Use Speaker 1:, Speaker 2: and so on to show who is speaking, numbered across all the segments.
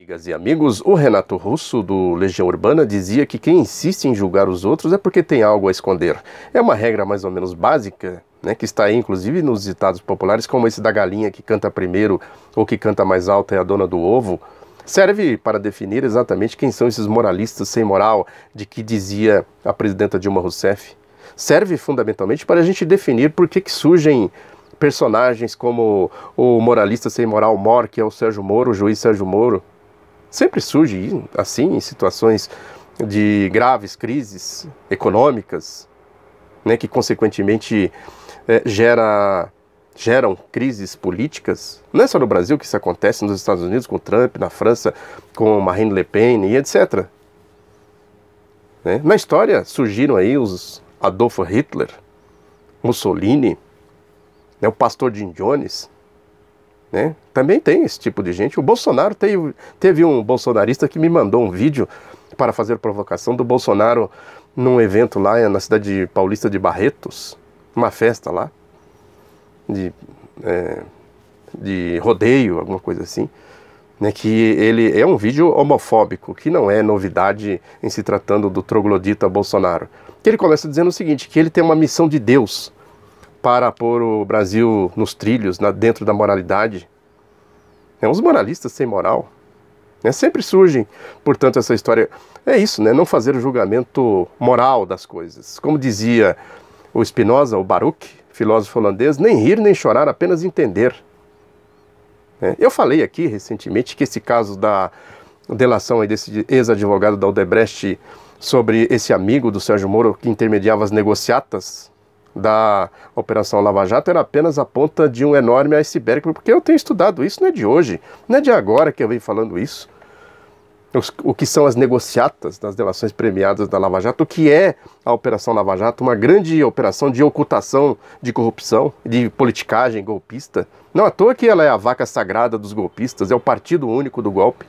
Speaker 1: Amigas e amigos, o Renato Russo, do Legião Urbana, dizia que quem insiste em julgar os outros é porque tem algo a esconder. É uma regra mais ou menos básica, né, que está aí inclusive nos ditados populares, como esse da galinha que canta primeiro ou que canta mais alto é a dona do ovo. Serve para definir exatamente quem são esses moralistas sem moral, de que dizia a presidenta Dilma Rousseff. Serve fundamentalmente para a gente definir por que surgem personagens como o moralista sem moral Mor, que é o Sérgio Moro, o juiz Sérgio Moro. Sempre surge assim em situações de graves crises econômicas, né, que consequentemente geram crises políticas. Não é só no Brasil que isso acontece, nos Estados Unidos com Trump, na França com Marine Le Pen e etc. Né? Na história surgiram aí os Adolf Hitler, Mussolini, né, o pastor Jim Jones. Né? Também tem esse tipo de gente. O Bolsonaro teve um bolsonarista que me mandou um vídeo para fazer provocação do Bolsonaro num evento lá na cidade paulista de Barretos, uma festa lá de rodeio, alguma coisa assim, né? Que ele é um vídeo homofóbico, que não é novidade em se tratando do troglodita Bolsonaro. Que ele começa dizendo o seguinte, que ele tem uma missão de Deus para pôr o Brasil nos trilhos, dentro da moralidade. Os moralistas sem moral, né, sempre surgem, portanto, essa história. É isso, né, não fazer o julgamento moral das coisas. Como dizia o Spinoza, o Baruch, filósofo holandês, nem rir nem chorar, apenas entender. Eu falei aqui recentemente que esse caso da delação aí desse ex-advogado da Odebrecht sobre esse amigo do Sérgio Moro que intermediava as negociatas da Operação Lava Jato era apenas a ponta de um enorme iceberg, porque eu tenho estudado isso, não é de hoje, não é de agora que eu venho falando isso. O que são as negociatas das delações premiadas da Lava Jato, o que é a Operação Lava Jato, uma grande operação de ocultação de corrupção, de politicagem golpista. Não à toa que ela é a vaca sagrada dos golpistas, é o partido único do golpe.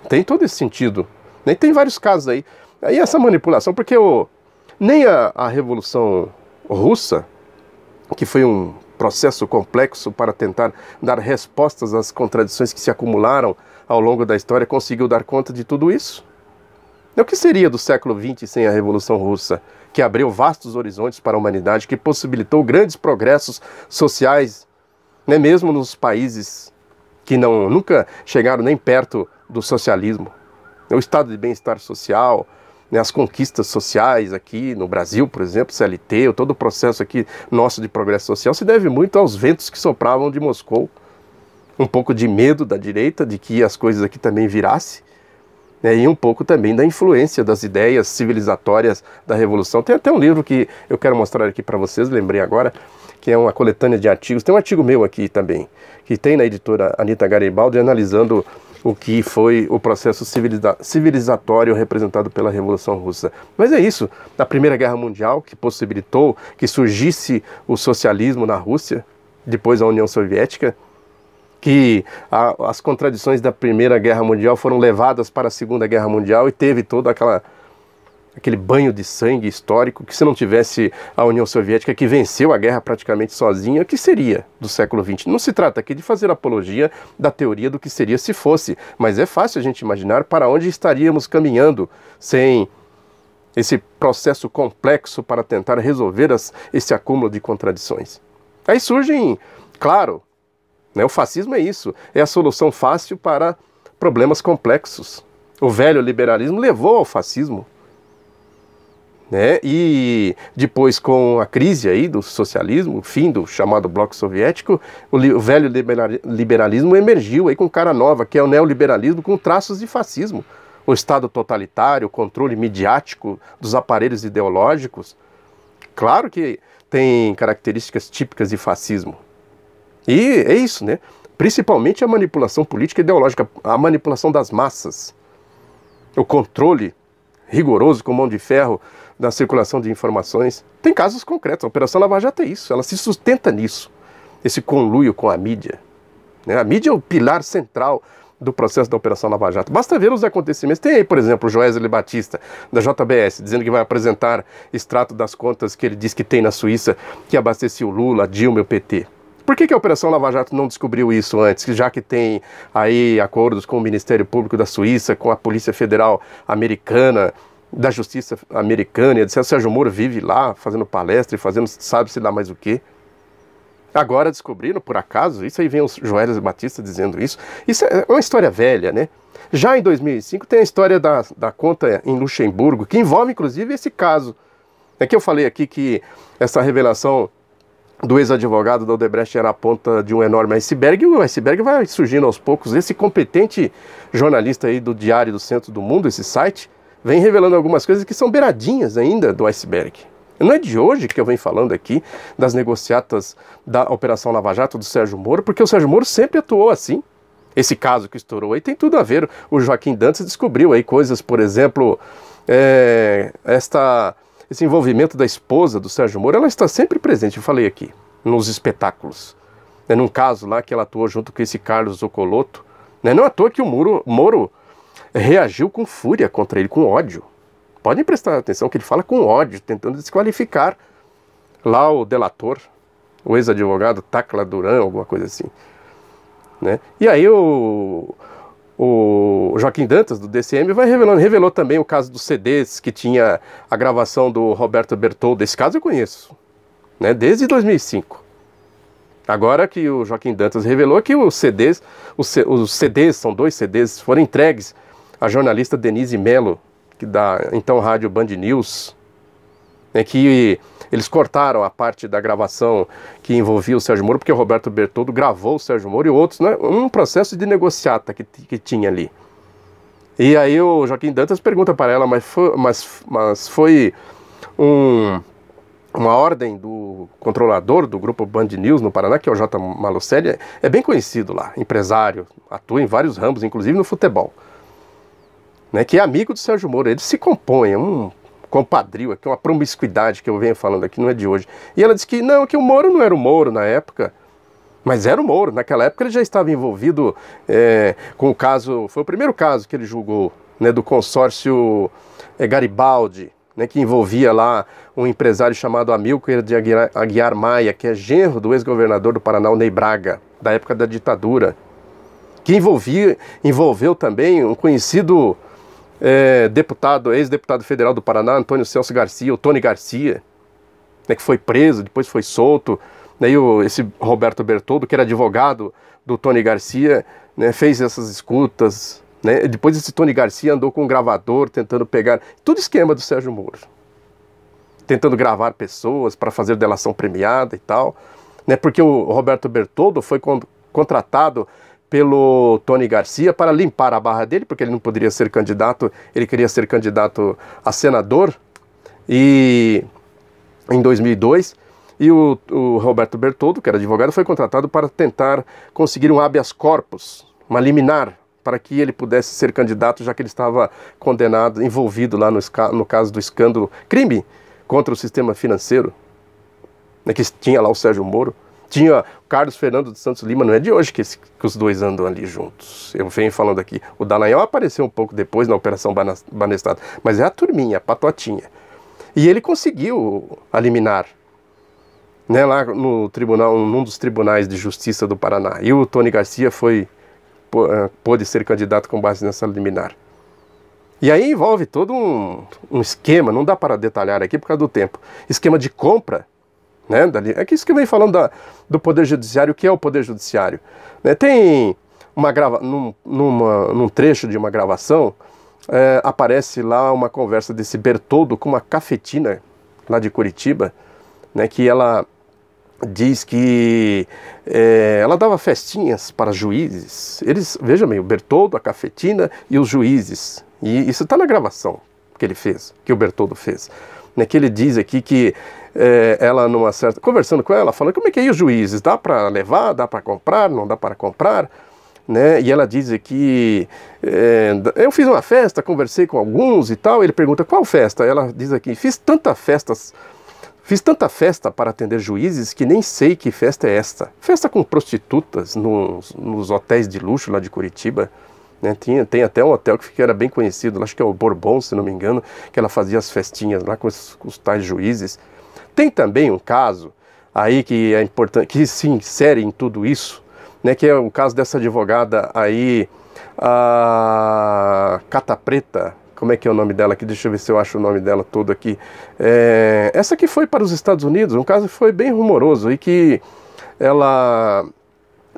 Speaker 1: Tem todo esse sentido. E tem vários casos aí. Aí essa manipulação, porque nem a Revolução Russa, que foi um processo complexo para tentar dar respostas às contradições que se acumularam ao longo da história, conseguiu dar conta de tudo isso. O que seria do século XX sem a Revolução Russa, que abriu vastos horizontes para a humanidade, que possibilitou grandes progressos sociais, né, mesmo nos países que nunca chegaram nem perto do socialismo. O estado de bem-estar social, as conquistas sociais aqui no Brasil, por exemplo, CLT, todo o processo aqui nosso de progresso social se deve muito aos ventos que sopravam de Moscou. Um pouco de medo da direita de que as coisas aqui também virassem, né, e um pouco também da influência das ideias civilizatórias da Revolução. Tem até um livro que eu quero mostrar aqui para vocês, lembrei agora, que é uma coletânea de artigos. Tem um artigo meu aqui também, que tem na editora Anita Garibaldi, analisando o que foi o processo civilizatório representado pela Revolução Russa. Mas é isso, a Primeira Guerra Mundial, que possibilitou que surgisse o socialismo na Rússia, depois a União Soviética, que as contradições da Primeira Guerra Mundial foram levadas para a Segunda Guerra Mundial e teve todo aquele banho de sangue histórico, que se não tivesse a União Soviética, que venceu a guerra praticamente sozinha, o que seria do século XX? Não se trata aqui de fazer apologia da teoria do que seria se fosse, mas é fácil a gente imaginar para onde estaríamos caminhando sem esse processo complexo para tentar resolver esse acúmulo de contradições. Aí surgem, claro, né, o fascismo é isso, é a solução fácil para problemas complexos. O velho liberalismo levou ao fascismo. Né? E depois, com a crise aí do socialismo, o fim do chamado bloco soviético, o velho liberalismo emergiu aí com cara nova, que é o neoliberalismo com traços de fascismo. O Estado totalitário, o controle midiático dos aparelhos ideológicos. Claro que tem características típicas de fascismo. E é isso, né? Principalmente a manipulação política e ideológica, a manipulação das massas, o controle rigoroso com mão de ferro da circulação de informações. Tem casos concretos, a Operação Lava Jato é isso, ela se sustenta nisso, esse conluio com a mídia. Né? A mídia é o pilar central do processo da Operação Lava Jato. Basta ver os acontecimentos. Tem aí, por exemplo, o Joesley Batista, da JBS, dizendo que vai apresentar extrato das contas que ele diz que tem na Suíça, que abasteceu Lula, Dilma e o PT. Por que a Operação Lava Jato não descobriu isso antes, já que tem aí acordos com o Ministério Público da Suíça, com a Polícia Federal Americana, da Justiça Americana, etc. O Sérgio Moro vive lá fazendo palestra e fazendo sabe-se lá mais o quê. Agora descobriram, por acaso, isso aí vem o Joelis Batista dizendo isso. Isso é uma história velha, né? Já em 2005 tem a história da conta em Luxemburgo, que envolve inclusive esse caso. É que eu falei aqui que essa revelação do ex-advogado da Odebrecht era a ponta de um enorme iceberg, e o iceberg vai surgindo aos poucos. Esse competente jornalista aí do Diário do Centro do Mundo, esse site, vem revelando algumas coisas que são beiradinhas ainda do iceberg. Não é de hoje que eu venho falando aqui das negociatas da Operação Lava Jato do Sérgio Moro, porque o Sérgio Moro sempre atuou assim. Esse caso que estourou aí tem tudo a ver. O Joaquim Dantas descobriu aí coisas, por exemplo, esse envolvimento da esposa do Sérgio Moro, ela está sempre presente, eu falei aqui, nos espetáculos. Num caso lá que ela atuou junto com esse Carlos Zoccoloto. Não é à toa que o Moro reagiu com fúria contra ele, com ódio. Podem prestar atenção que ele fala com ódio, tentando desqualificar lá o delator, o ex-advogado Tacla Duran, alguma coisa assim. Né? E aí o Joaquim Dantas, do DCM, revelou também o caso dos CDs, que tinha a gravação do Roberto Bertoldo. Esse caso eu conheço, né? Desde 2005. Agora que o Joaquim Dantas revelou que os CDs, são 2 CDs, foram entregues à jornalista Denise Mello, que da então rádio Band News, que eles cortaram a parte da gravação que envolvia o Sérgio Moro, porque o Roberto Bertoldo gravou o Sérgio Moro e outros, né, um processo de negociata que tinha ali. E aí o Joaquim Dantas pergunta para ela, mas foi uma ordem do controlador do grupo Band News no Paraná, que é o J. Malucelli, é bem conhecido lá, empresário, atua em vários ramos, inclusive no futebol. Né, que é amigo do Sérgio Moro. Ele se compõe, é um compadrio, aqui, uma promiscuidade que eu venho falando aqui, não é de hoje. E ela disse que não, que o Moro não era o Moro na época, mas era o Moro. Naquela época ele já estava envolvido com o caso, foi o primeiro caso que ele julgou, né, do consórcio Garibaldi, né, que envolvia lá um empresário chamado Amílcar de Aguiar Maia, que é genro do ex-governador do Paraná, o Ney Braga, da época da ditadura, que envolveu também um conhecido ex-deputado federal do Paraná, Antônio Celso Garcia, o Tony Garcia, né, que foi preso, depois foi solto. Daí esse Roberto Bertoldo, que era advogado do Tony Garcia, né, fez essas escutas. Né, depois esse Tony Garcia andou com um gravador, tentando pegar... Tudo esquema do Sérgio Moro. Tentando gravar pessoas para fazer delação premiada e tal. Né, porque o Roberto Bertoldo foi contratado pelo Tony Garcia para limpar a barra dele, porque ele não poderia ser candidato, ele queria ser candidato a senador, e em 2002, e o Roberto Bertoldo, que era advogado, foi contratado para tentar conseguir um habeas corpus, uma liminar, para que ele pudesse ser candidato, já que ele estava condenado, envolvido lá no caso do escândalo, crime contra o sistema financeiro, né, que tinha lá o Sérgio Moro. Tinha o Carlos Fernando de Santos Lima, não é de hoje que os dois andam ali juntos. Eu venho falando aqui. O Dallagnol apareceu um pouco depois na Operação Banestado, mas é a turminha, a patotinha. E ele conseguiu a liminar, né, lá no tribunal, num dos tribunais de justiça do Paraná. E o Tony Garcia pôde ser candidato com base nessa liminar. E aí envolve todo um esquema, não dá para detalhar aqui por causa do tempo. Esquema de compra. Né, é que isso que eu venho falando do Poder Judiciário. O que é o Poder Judiciário? Né, tem num trecho de uma gravação, aparece lá uma conversa desse Bertoldo com uma cafetina lá de Curitiba, né, que ela diz que ela dava festinhas para juízes. Veja bem, o Bertoldo, a cafetina e os juízes. E isso está na gravação que ele fez, que o Bertoldo fez. Né, que ele diz aqui que ela conversando com ela, falando como é que é aí os juízes, dá para levar, dá para comprar, não dá para comprar, né? E ela diz aqui, eu fiz uma festa, conversei com alguns e tal. Ele pergunta qual festa? Ela diz aqui, fiz tanta festa para atender juízes que nem sei que festa é esta. Festa com prostitutas nos hotéis de luxo lá de Curitiba. Né, tem até um hotel que era bem conhecido, acho que é o Bourbon, se não me engano, que ela fazia as festinhas lá com os tais juízes. Tem também um caso aí que é importante, que se insere em tudo isso, né, que é o caso dessa advogada aí, a Cata Preta. Como é que é o nome dela aqui? Deixa eu ver se eu acho o nome dela todo aqui. Essa que foi para os Estados Unidos, um caso que foi bem rumoroso e que ela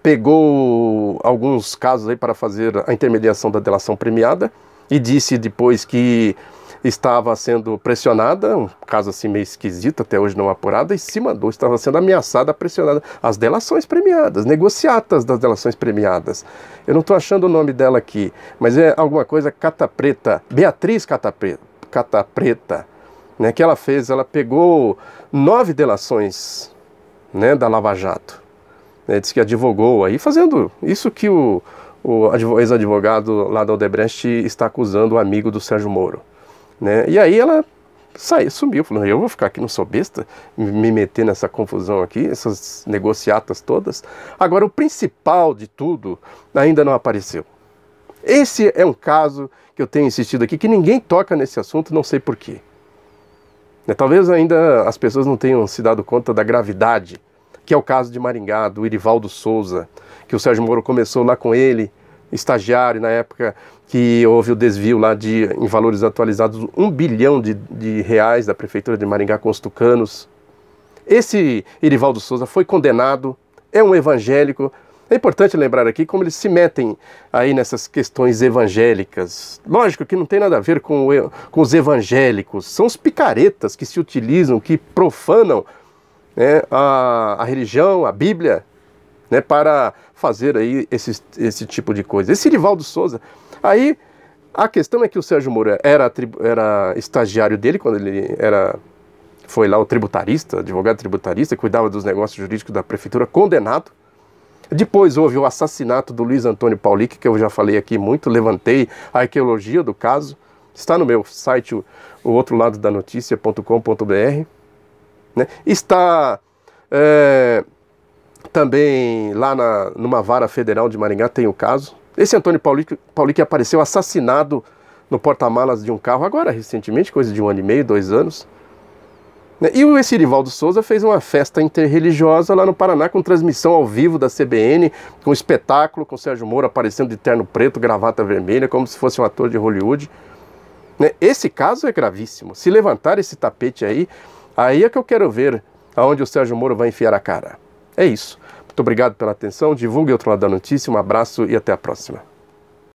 Speaker 1: pegou alguns casos aí para fazer a intermediação da delação premiada e disse depois que estava sendo pressionada, um caso assim meio esquisito, até hoje não apurado, e se mandou, estava sendo ameaçada, pressionada, as delações premiadas, negociatas das delações premiadas. Eu não estou achando o nome dela aqui, mas é alguma coisa Cata Preta, Beatriz Cata Preta, né, que ela fez, ela pegou 9 delações, né, da Lava Jato, né, disse que advogou aí, fazendo isso que o ex-advogado lá da Odebrecht está acusando o amigo do Sérgio Moro. Né? E aí ela sumiu, falou, eu vou ficar aqui, não sou besta, me meter nessa confusão aqui, essas negociatas todas. Agora, o principal de tudo ainda não apareceu. Esse é um caso que eu tenho insistido aqui, que ninguém toca nesse assunto, não sei porquê. Talvez ainda as pessoas não tenham se dado conta da gravidade, que é o caso de Maringá, do Irivaldo Souza, que o Sérgio Moro começou lá com ele, estagiário, na época que houve o desvio lá em valores atualizados, 1 bilhão de reais da Prefeitura de Maringá com os tucanos. Esse Irivaldo Souza foi condenado, é um evangélico. É importante lembrar aqui como eles se metem aí nessas questões evangélicas. Lógico que não tem nada a ver com os evangélicos, são os picaretas que se utilizam, que profanam, né, a religião, a Bíblia, né, para fazer aí esse tipo de coisa. Esse Irivaldo Souza, aí a questão é que o Sérgio Moro era estagiário dele quando ele foi lá o tributarista, advogado tributarista, cuidava dos negócios jurídicos da prefeitura, condenado. Depois houve o assassinato do Luiz Antônio Paulic, que eu já falei aqui muito, levantei a arqueologia do caso, está no meu site, o outro lado da notícia.com.br, né? Está também lá numa vara federal de Maringá tem o caso. Esse Antônio Paulic apareceu assassinado no porta-malas de um carro, agora recentemente, coisa de 1 ano e meio, 2 anos. E esse Irivaldo Souza fez uma festa interreligiosa lá no Paraná, com transmissão ao vivo da CBN, com espetáculo, com Sérgio Moro aparecendo de terno preto, gravata vermelha, como se fosse um ator de Hollywood. Esse caso é gravíssimo. Se levantar esse tapete aí é que eu quero ver aonde o Sérgio Moro vai enfiar a cara. É isso. Muito obrigado pela atenção, divulgue o Outro Lado da Notícia, um abraço e até a próxima.